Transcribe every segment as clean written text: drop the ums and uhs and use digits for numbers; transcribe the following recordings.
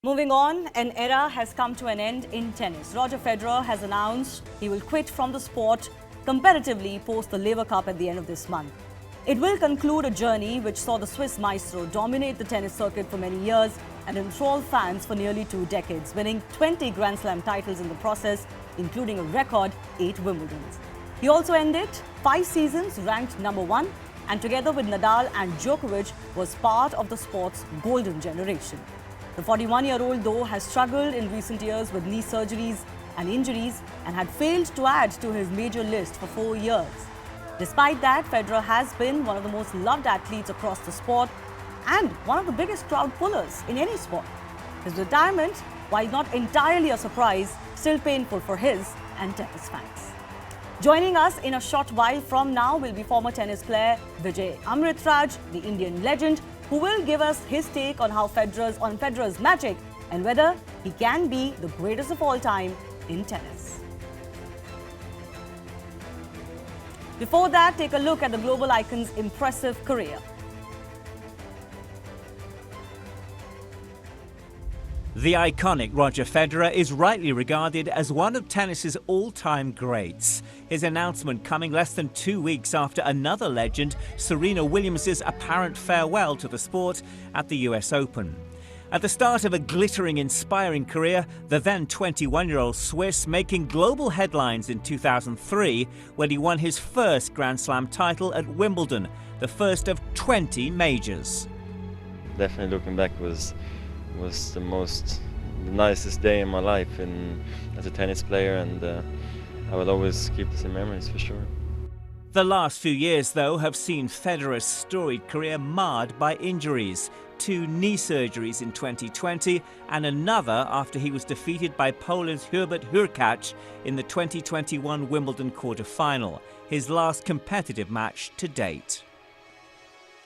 Moving on, an era has come to an end in tennis. Roger Federer has announced he will quit from the sport competitively post the Laver Cup at the end of this month. It will conclude a journey which saw the Swiss maestro dominate the tennis circuit for many years and enthrall fans for nearly 2 decades, winning 20 Grand Slam titles in the process, including a record 8 Wimbledons. He also ended 5 seasons ranked #1 and together with Nadal and Djokovic was part of the sport's golden generation. The 41-year-old, though, has struggled in recent years with knee surgeries and injuries and had failed to add to his major list for 4 years. Despite that, Federer has been one of the most loved athletes across the sport and one of the biggest crowd pullers in any sport. His retirement, while not entirely a surprise, still painful for his and tennis fans. Joining us in a short while from now will be former tennis player Vijay Amritraj, the Indian legend, who will give us his take on Federer's magic and whether he can be the greatest of all time in tennis. Before that, take a look at the global icon's impressive career. The iconic Roger Federer is rightly regarded as one of tennis's all-time greats. His announcement coming less than 2 weeks after another legend, Serena Williams' apparent farewell to the sport at the US Open. At the start of a glittering, inspiring career, the then 21-year-old Swiss making global headlines in 2003 when he won his first Grand Slam title at Wimbledon, the first of 20 majors. Definitely looking back was the nicest day in my life as a tennis player, and I will always keep this in memories for sure. The last few years, though, have seen Federer's storied career marred by injuries. 2 knee surgeries in 2020 and another after he was defeated by Poland's Hubert Hurkacz in the 2021 Wimbledon quarter-final, his last competitive match to date.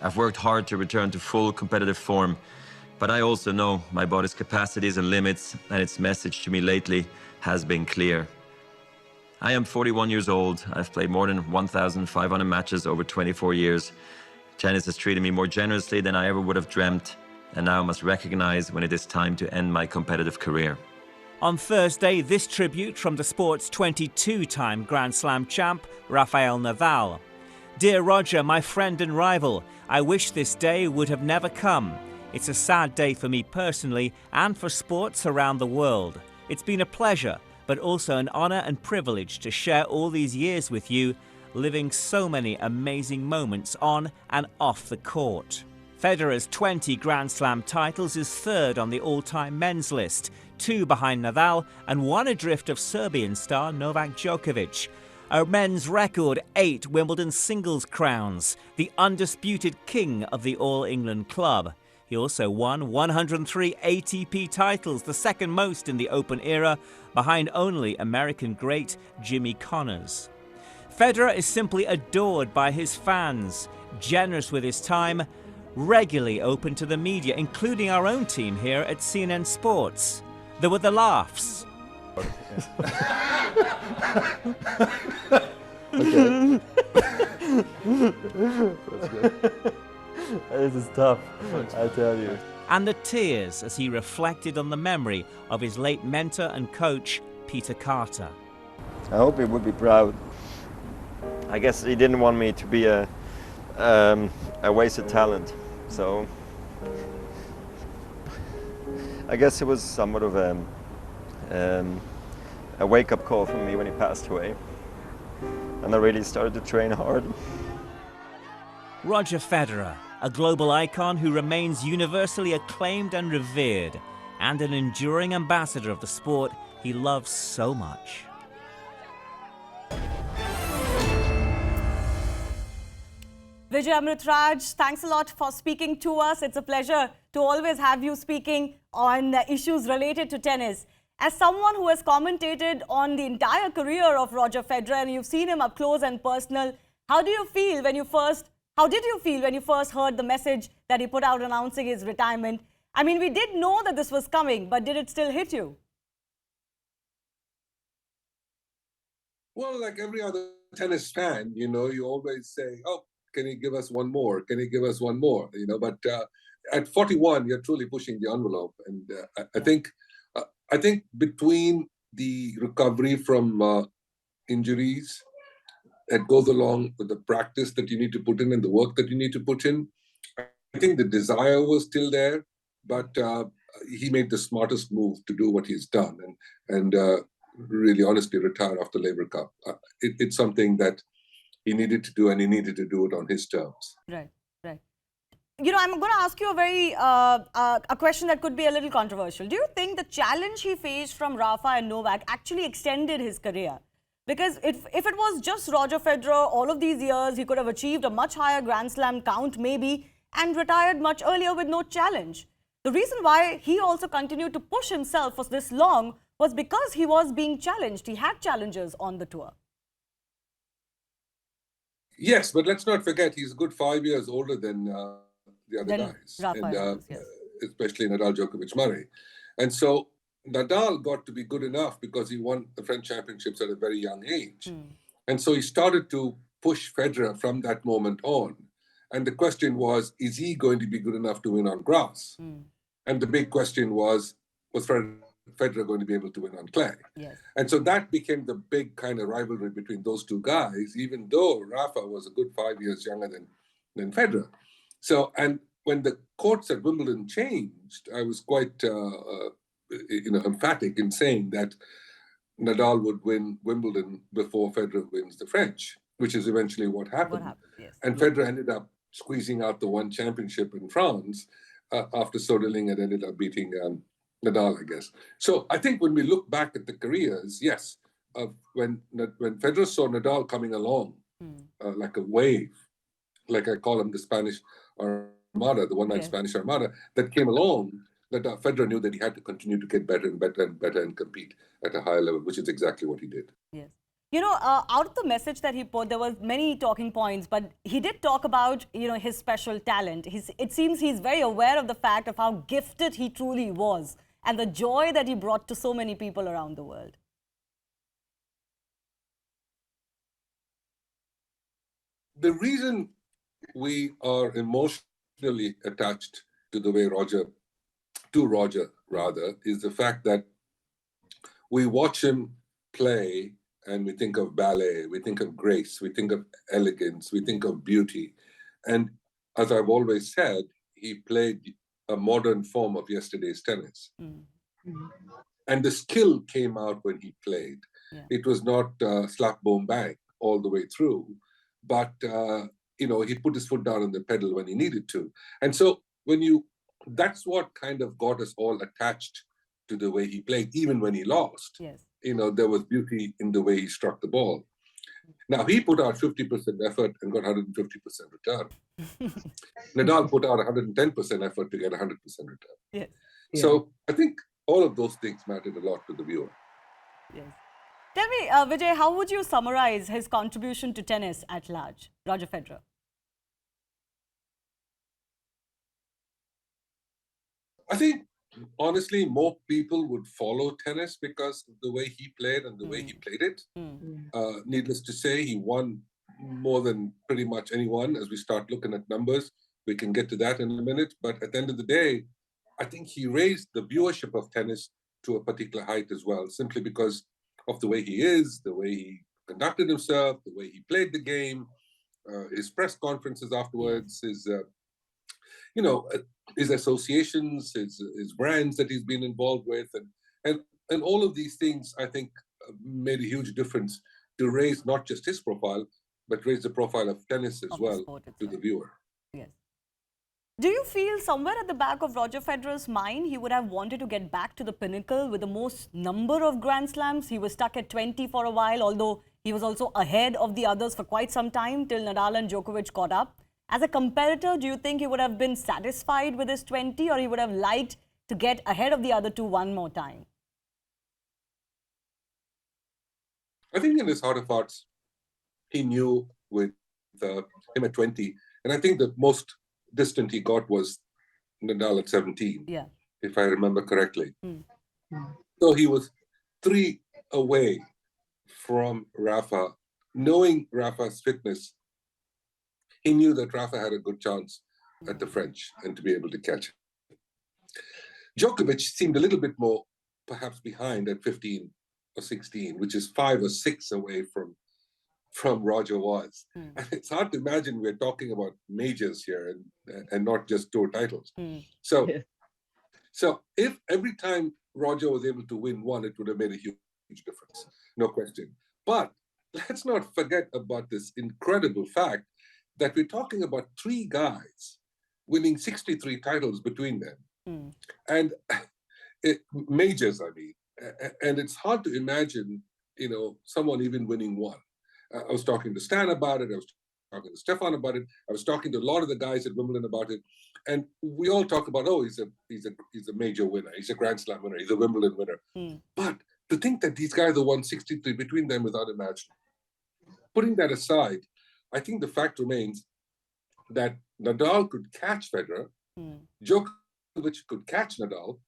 I've worked hard to return to full competitive form, but I also know my body's capacities and limits, and its message to me lately has been clear. I am 41 years old. I've played more than 1,500 matches over 24 years. Tennis has treated me more generously than I ever would have dreamt, and now I must recognize when it is time to end my competitive career. On Thursday, this tribute from the sport's 22-time Grand Slam champ, Rafael Nadal. Dear Roger, my friend and rival, I wish this day would have never come. It's a sad day for me personally and for sports around the world. It's been a pleasure, but also an honor and privilege to share all these years with you, living so many amazing moments on and off the court. Federer's 20 Grand Slam titles is third on the all-time men's list, 2 behind Nadal and 1 adrift of Serbian star Novak Djokovic. A men's record 8 Wimbledon singles crowns, the undisputed king of the All-England club. He also won 103 ATP titles, the second most in the Open era, behind only American great Jimmy Connors. Federer is simply adored by his fans, generous with his time, regularly open to the media, including our own team here at CNN Sports. There were the laughs. Okay. That's good. This is tough, I tell you. And the tears as he reflected on the memory of his late mentor and coach, Peter Carter. I hope he would be proud. I guess he didn't want me to be a wasted talent, so I guess it was somewhat of a wake-up call for me when he passed away, and I really started to train hard. Roger Federer, a global icon who remains universally acclaimed and revered, and an enduring ambassador of the sport he loves so much. Vijay Amritraj, thanks a lot for speaking to us. It's a pleasure to always have you speaking on issues related to tennis. As someone who has commentated on the entire career of Roger Federer, and you've seen him up close and personal, how did you feel when you first heard the message that he put out announcing his retirement? I mean, we did know that this was coming, but did it still hit you? Well, like every other tennis fan, you always say, oh, can he give us one more? Can he give us one more? But at 41, you're truly pushing the envelope. And I think between the recovery from injuries that goes along with the practice that you need to put in and the work that you need to put in, I think the desire was still there, but he made the smartest move to do what he's done and really honestly retire after Labour Cup. It's something that he needed to do, and he needed to do it on his terms. Right, right. You know, I'm going to ask you a very a question that could be a little controversial. Do you think the challenge he faced from Rafa and Novak actually extended his career? Because if it was just Roger Federer, all of these years, he could have achieved a much higher Grand Slam count maybe and retired much earlier with no challenge. The reason why he also continued to push himself for this long was because he was being challenged. He had challenges on the tour. Yes, but let's not forget he's a good 5 years older than the other guys, Rafael, and especially Nadal, Djokovic, Murray. And so Nadal got to be good enough because he won the French championships at a very young age. And so he started to push Federer from that moment on. And the question was, is he going to be good enough to win on grass? And the big question was Federer going to be able to win on clay? Yes. And so that became the big kind of rivalry between those two guys, even though Rafa was a good 5 years younger than Federer. So, and when the courts at Wimbledon changed, I was quite emphatic in saying that Nadal would win Wimbledon before Federer wins the French, which is eventually what happened. Yes. And Federer ended up squeezing out the one championship in France after Soderling had ended up beating Nadal, I guess. So I think when we look back at the careers, yes, when Federer saw Nadal coming along like a wave, like I call him the Spanish Armada, the one-night Spanish Armada, that came along, that Federer knew that he had to continue to get better and better and better and compete at a higher level, which is exactly what he did. Yes. You know, out of the message that he put, there was many talking points, but he did talk about, his special talent. It seems he's very aware of the fact of how gifted he truly was and the joy that he brought to so many people around the world. The reason we are emotionally attached to the way Roger, is the fact that we watch him play and we think of ballet, we think of grace, we think of elegance, we think of beauty. And as I've always said, he played a modern form of yesterday's tennis. And the skill came out when he played. It was not slap, boom, bang all the way through, but he put his foot down on the pedal when he needed to. And so that's what kind of got us all attached to the way he played, even when he lost. Yes. There was beauty in the way he struck the ball. Now, he put out 50% effort and got 150% return. Nadal put out 110% effort to get 100% return. Yes. So I think all of those things mattered a lot to the viewer. Yes. Tell me, Vijay, how would you summarize his contribution to tennis at large, Roger Federer? I think, honestly, more people would follow tennis because of the way he played and the way he played it. Needless to say, he won more than pretty much anyone. As we start looking at numbers, we can get to that in a minute. But at the end of the day, I think he raised the viewership of tennis to a particular height as well, simply because of the way he is, the way he conducted himself, the way he played the game, his press conferences afterwards, his associations, his brands that he's been involved with, and all of these things, I think, made a huge difference to raise not just his profile, but raise the profile of tennis as well to the viewer. Yes. Do you feel somewhere at the back of Roger Federer's mind, he would have wanted to get back to the pinnacle with the most number of Grand Slams? He was stuck at 20 for a while, although he was also ahead of the others for quite some time till Nadal and Djokovic caught up. As a competitor, do you think he would have been satisfied with his 20, or he would have liked to get ahead of the other two one more time? I think in his heart of hearts, he knew with him at 20, and I think the most distant he got was Nadal at 17, if I remember correctly. So he was 3 away from Rafa. Knowing Rafa's fitness, he knew that Rafa had a good chance at the French and to be able to catch it. Djokovic seemed a little bit more perhaps behind at 15 or 16, which is 5 or 6 away from Roger was. And it's hard to imagine we're talking about majors here and not just tour titles. So if every time Roger was able to win one, it would have made a huge difference, no question. But let's not forget about this incredible fact that we're talking about 3 guys winning 63 titles between them. And majors, I mean. And it's hard to imagine, someone even winning one. I was talking to Stan about it. I was talking to Stefan about it. I was talking to a lot of the guys at Wimbledon about it. And we all talk about, he's a major winner. He's a Grand Slam winner. He's a Wimbledon winner. But to think that these guys have won 63 between them is unimaginable. Putting that aside, I think the fact remains that Nadal could catch Federer, Djokovic could catch Nadal,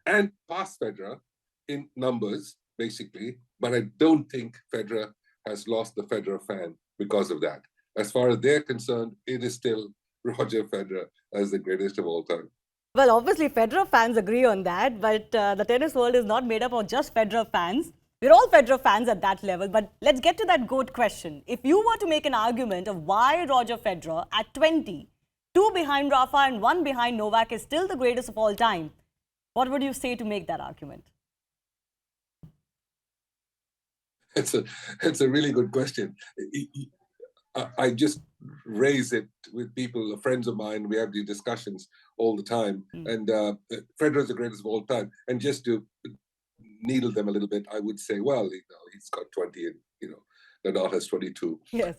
and pass Federer in numbers, basically. But I don't think Federer has lost the Federer fan because of that. As far as they're concerned, it is still Roger Federer as the greatest of all time. Well, obviously, Federer fans agree on that, but the tennis world is not made up of just Federer fans. We're all Federer fans at that level, but let's get to that GOAT question. If you were to make an argument of why Roger Federer at 20, 2 behind Rafa and 1 behind Novak is still the greatest of all time, what would you say to make that argument? It's a really good question. I just raise it with people, friends of mine. We have these discussions all the time. And Federer is the greatest of all time. And just to needle them a little bit, I would say, well, he's got 20 and, Nadal has 22. Yes.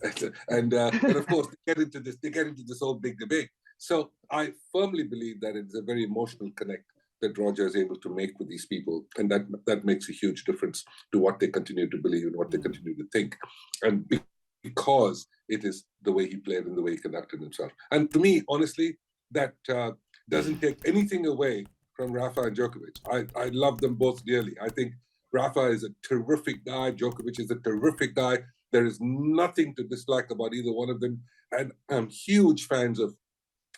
And of course, they get into this whole big debate. So I firmly believe that it's a very emotional connect that Roger is able to make with these people. And that makes a huge difference to what they continue to believe and what they continue to think. And because it is the way he played and the way he conducted himself. And to me, honestly, that doesn't take anything away from Rafa and Djokovic. I love them both dearly. I think Rafa is a terrific guy. Djokovic is a terrific guy. There is nothing to dislike about either one of them. And I'm huge fans of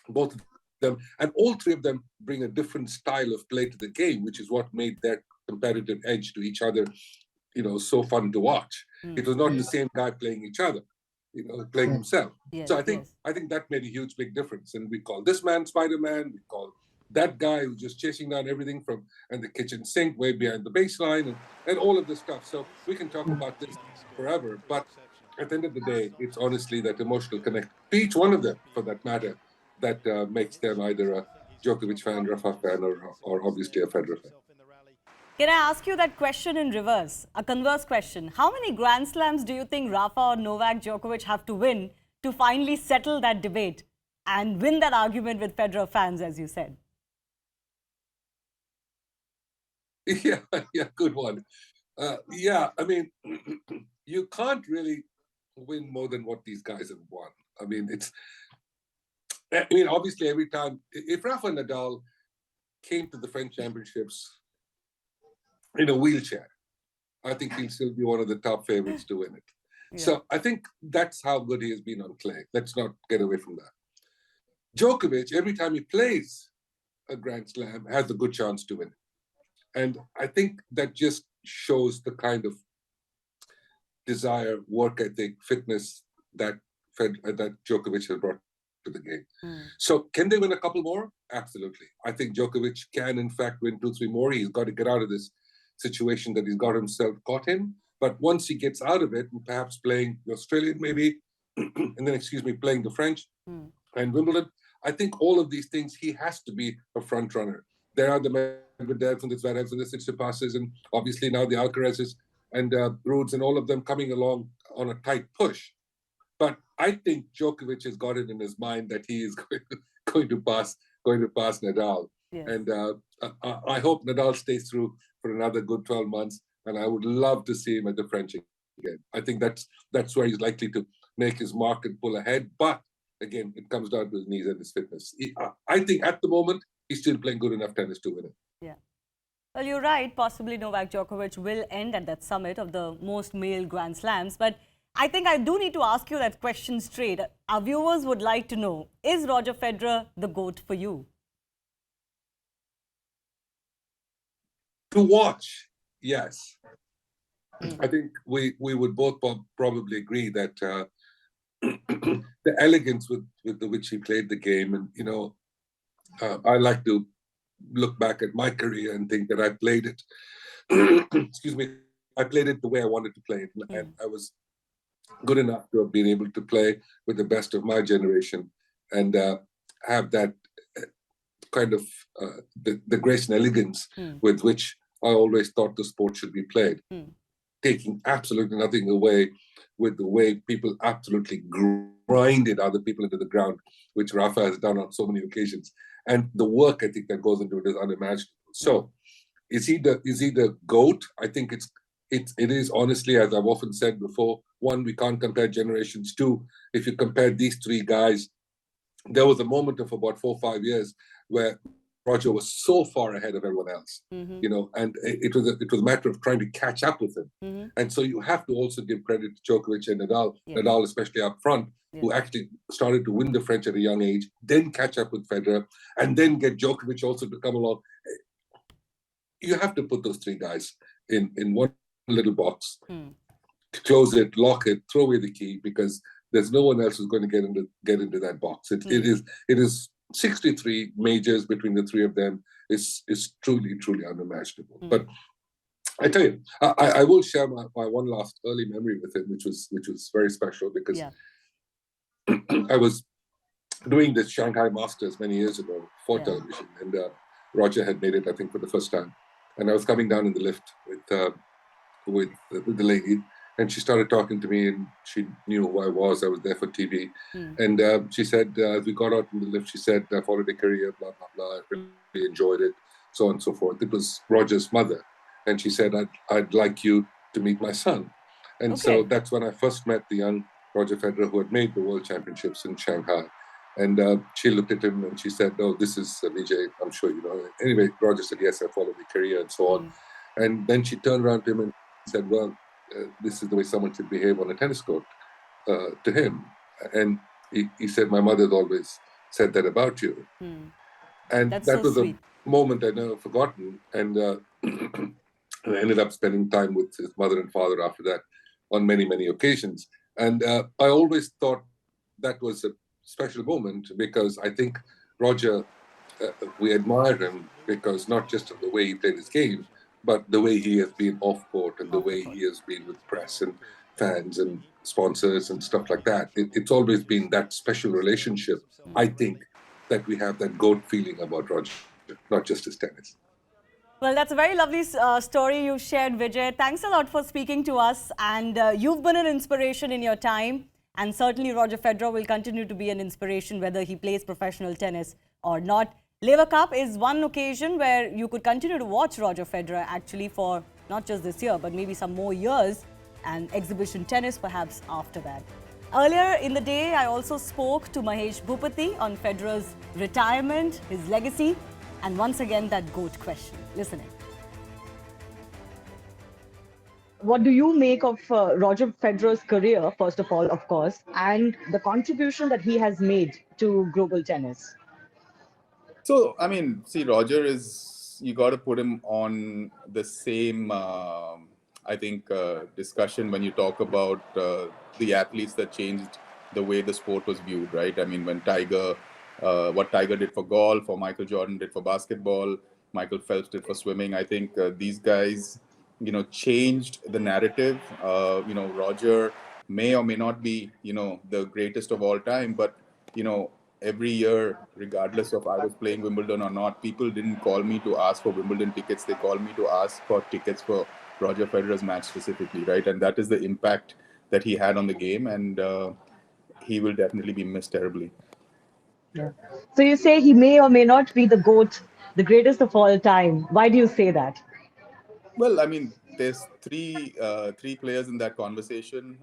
both of them. And all 3 of them bring a different style of play to the game, which is what made their competitive edge to each other, so fun to watch. It was not the same guy playing each other, playing himself. Yes, so I think that made a huge, big difference. And we call this man Spider-Man. We call that guy who's just chasing down everything and the kitchen sink way behind the baseline and all of this stuff. So we can talk about this forever. But at the end of the day, it's honestly that emotional connect to each one of them, for that matter, that makes them either a Djokovic fan, Rafa fan, or obviously a Federer fan. Can I ask you that question in reverse, a converse question? How many Grand Slams do you think Rafa or Novak Djokovic have to win to finally settle that debate and win that argument with Federer fans, as you said? Yeah, good one. I mean, you can't really win more than what these guys have won. Obviously, every time, if Rafa Nadal came to the French Championships in a wheelchair, I think he'll still be one of the top favorites to win it. Yeah. So I think that's how good he has been on clay. Let's not get away from that. Djokovic, every time he plays a Grand Slam, has a good chance to win it. And I think that just shows the kind of desire, work ethic, fitness that Djokovic has brought to the game. So can they win a couple more? Absolutely. I think Djokovic can, in fact, win 2-3 more. He's got to get out of this situation that he's got himself caught in. But once he gets out of it, and perhaps playing the Australian maybe, and then, playing the French and Wimbledon, I think all of these things, he has to be a front runner. There are the Medvedevs and the Zverevs and the Tsitsipas's, and obviously now the Alcarazes and Rudes and all of them coming along on a tight push. But I think Djokovic has got it in his mind that he is going to pass Nadal. Yes. And I hope Nadal stays through for another good 12 months. And I would love to see him at the French again. I think that's where he's likely to make his mark and pull ahead. But again, it comes down to his knees and his fitness. I think at the moment, he's still playing good enough tennis to win it. Yeah. Well, you're right. Possibly Novak Djokovic will end at that summit of the most male Grand Slams. But I think I do need to ask you that question straight. Our viewers would like to know, is Roger Federer the GOAT for you? To watch, yes. I think we would both probably agree that the elegance with which he played the game, and I like to look back at my career and think that I played it. Excuse me, I played it the way I wanted to play it, and I was good enough to have been able to play with the best of my generation and have that kind of the grace and elegance with which I always thought the sport should be played, taking absolutely nothing away with the way people absolutely grinded other people into the ground, which Rafa has done on so many occasions. And the work ethic that goes into it is unimaginable. So is he the GOAT? I think it is, honestly, as I've often said before, one, we can't compare generations. Two, if you compare these three guys, there was a moment of about 4 or 5 years where Roger was so far ahead of everyone else, and it was a matter of trying to catch up with him. And so you have to also give credit to Djokovic and Nadal, Nadal especially up front, who actually started to win the French at a young age, then catch up with Federer, and then get Djokovic also to come along. You have to put those three guys in one little box, close it, lock it, throw away the key, because there's no one else who's going to get into that box. It is 63 majors between the three of them is truly unimaginable. But I tell you, I will share my one last early memory with him, which was very special, because I was doing this Shanghai Masters many years ago for television, and Roger had made it, I think, for the first time. And I was coming down in the lift with the lady, and she started talking to me, and she knew who I was. I was there for TV. And she said, as we got out in the lift, she said, I followed a career, blah, blah, blah. I really enjoyed it, so on and so forth. It was Roger's mother. And she said, I'd like you to meet my son. And so that's when I first met the young Roger Federer, who had made the World Championships in Shanghai. And she looked at him and she said, oh, this is Vijay, I'm sure you know. Anyway, Roger said, yes, I followed the career and so on. And then she turned around to him and said, well, this is the way someone should behave on a tennis court to him. And he said, my mother had always said that about you. And that so was sweet. A moment I'd never forgotten. And I ended up spending time with his mother and father after that on many, many occasions. And I always thought that was a special moment, because I think Roger, we admire him because not just of the way he played his game, but the way he has been off court and the way he has been with press and fans and sponsors and stuff like that. It's always been that special relationship, I think, that we have that GOAT feeling about Roger, not just his tennis. Well, that's a very lovely story you shared, Vijay. Thanks a lot for speaking to us. And you've been an inspiration in your time. And certainly Roger Federer will continue to be an inspiration, whether he plays professional tennis or not. Laver Cup is one occasion where you could continue to watch Roger Federer actually for not just this year, but maybe some more years, and exhibition tennis perhaps after that. Earlier in the day, I also spoke to Mahesh Bhupati on Federer's retirement, his legacy, and once again that GOAT question. Listen in. What do you make of Roger Federer's career, first of all, of course, and the contribution that he has made to global tennis? So, I mean, see, Roger is, you got to put him on the same, I think, discussion when you talk about the athletes that changed the way the sport was viewed, right? I mean, when what Tiger did for golf, or Michael Jordan did for basketball, Michael Phelps did for swimming, I think these guys, changed the narrative. Roger may or may not be, the greatest of all time, but, every year, regardless of I was playing Wimbledon or not, people didn't call me to ask for Wimbledon tickets. They called me to ask for tickets for Roger Federer's match specifically, right? And that is the impact that he had on the game, and he will definitely be missed terribly. Yeah. So you say he may or may not be the GOAT, the greatest of all time. Why do you say that? Well, I mean, there's three players in that conversation.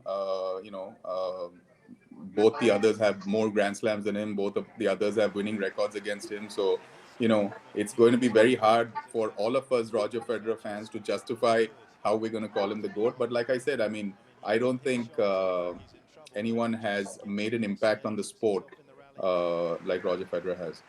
Both the others have more Grand Slams than him. Both of the others have winning records against him. So, it's going to be very hard for all of us Roger Federer fans to justify how we're going to call him the GOAT. But like I said, I mean, I don't think anyone has made an impact on the sport like Roger Federer has.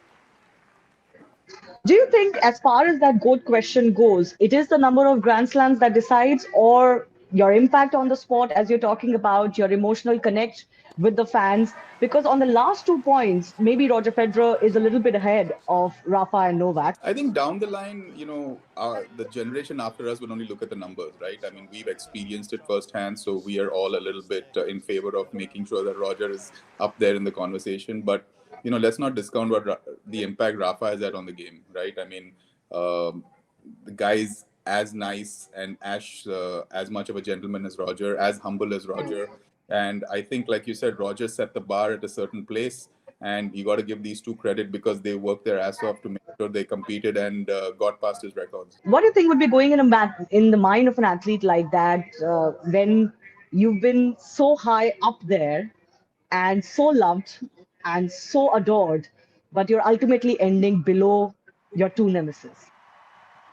Do you think, as far as that GOAT question goes, it is the number of Grand Slams that decides, or your impact on the sport, as you're talking about, your emotional connect with the fans? Because on the last 2 points, maybe Roger Federer is a little bit ahead of Rafa and Novak. I think down the line, the generation after us will only look at the numbers, right? I mean, we've experienced it firsthand, so we are all a little bit in favor of making sure that Roger is up there in the conversation. But let's not discount the impact Rafa has had on the game, right? I mean, the guy's as nice and as much of a gentleman as Roger, as humble as Roger. And I think, like you said, Roger set the bar at a certain place, and you got to give these two credit because they worked their ass off to make sure they competed and got past his records. What do you think would be going in the mind of an athlete like that when you've been so high up there and so loved and so adored, but you're ultimately ending below your two nemesis?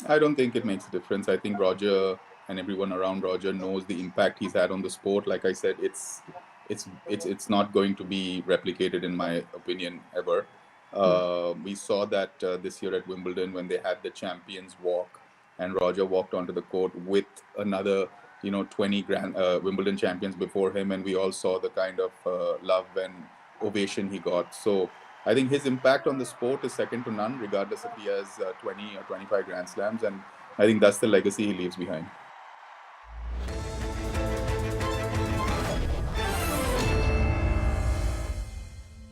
I don't think it makes a difference. I think Roger and everyone around Roger knows the impact he's had on the sport. Like I said, it's not going to be replicated, in my opinion, ever. We saw that this year at Wimbledon when they had the champions walk, and Roger walked onto the court with another 20 grand Wimbledon champions before him, and we all saw the kind of love and ovation he got. So I think his impact on the sport is second to none, regardless if he has 20 or 25 Grand Slams, and I think that's the legacy he leaves behind.